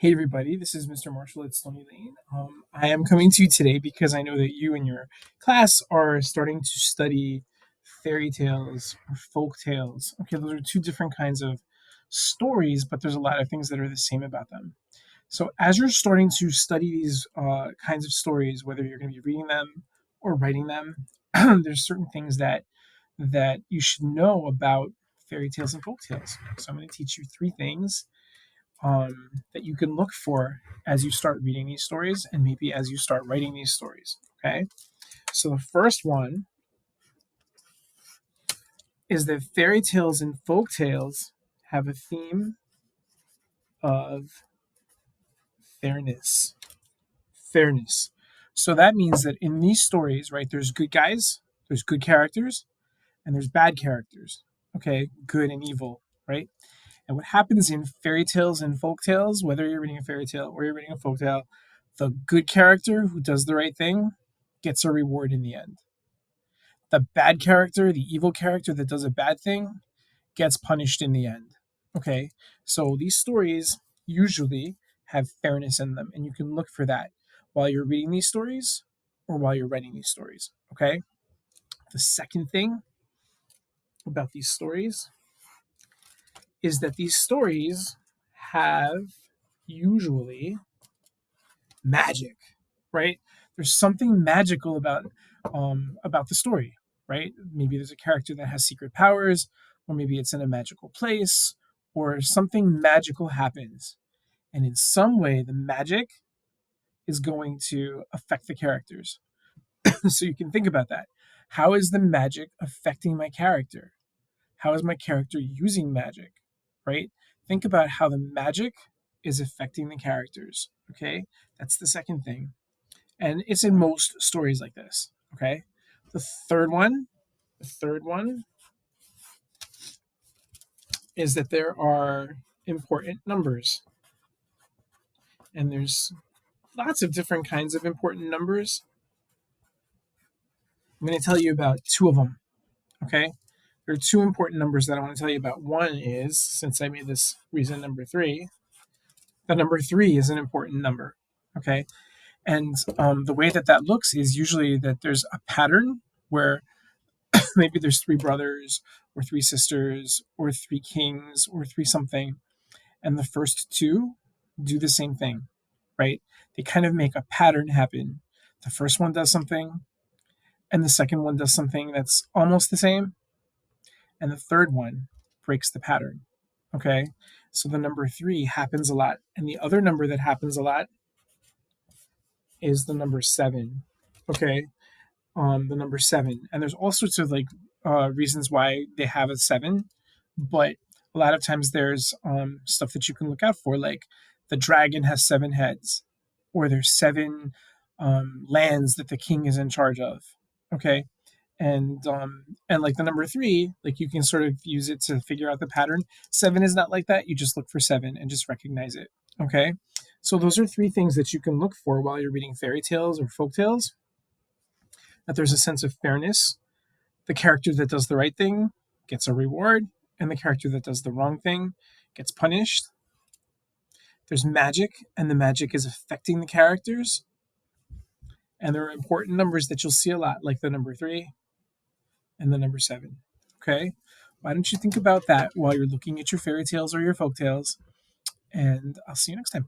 Hey everybody, this is Mr. Marshall at Stony Lane. I am coming to you today because I know that you and your class are starting to study fairy tales or folk tales. Okay, those are two different kinds of stories, but there's a lot of things that are the same about them. So as you're starting to study these kinds of stories, whether you're going to be reading them or writing them, there's certain things that you should know about fairy tales and folk tales. So I'm going to teach you three things that you can look for as you start reading these stories and maybe as you start writing these stories. Okay. So the first one is that fairy tales and folk tales have a theme of fairness. Fairness. So that means that in these stories, right, there's good guys, there's good characters, and there's bad characters. Okay. Good and evil, right? And what happens in fairy tales and folk tales, whether you're reading a fairy tale or you're reading a folk tale, the good character who does the right thing gets a reward in the end. The bad character, the evil character that does a bad thing, gets punished in the end. Okay, so these stories usually have fairness in them, and you can look for that while you're reading these stories or while you're writing these stories. Okay, the second thing about these stories is that these stories have usually magic, right? There's something magical about the story, right? Maybe there's a character that has secret powers, or maybe it's in a magical place, or something magical happens, and in some way the magic is going to affect the characters. So you can think about that. How is the magic affecting my character? How is my character using magic? Right? Think about how the magic is affecting the characters. Okay, that's the second thing. And it's in most stories like this. Okay. The third one, the third one is that there are important numbers. And there's lots of different kinds of important numbers. I'm going to tell you about two of them. Okay. There are two important numbers that I want to tell you about. One is, since I made this reason number three, the number three is an important number. Okay. And the way that that looks is usually that there's a pattern where maybe there's three brothers or three sisters or three kings or three something, and the first two do the same thing, right? They kind of make a pattern happen. The first one does something, and the second one does something that's almost the same, and the third one breaks the pattern. Okay, so the number three happens a lot, and the other number that happens a lot is the number seven. Okay, the number seven, and there's all sorts of reasons why they have a seven, but a lot of times there's stuff that you can look out for, like the dragon has seven heads, or there's seven lands that the king is in charge of. Okay, and like the number three, like you can sort of use it to figure out the pattern. Seven is not like that. You just look for seven and just recognize it. Okay, so those are three things that you can look for while you're reading fairy tales or folk tales. That there's a sense of fairness. The character that does the right thing gets a reward, and the character that does the wrong thing gets punished. There's magic, and the magic is affecting the characters. And there are important numbers that you'll see a lot, like the number three and the number seven. Okay? Why don't you think about that while you're looking at your fairy tales or your folk tales? And I'll see you next time.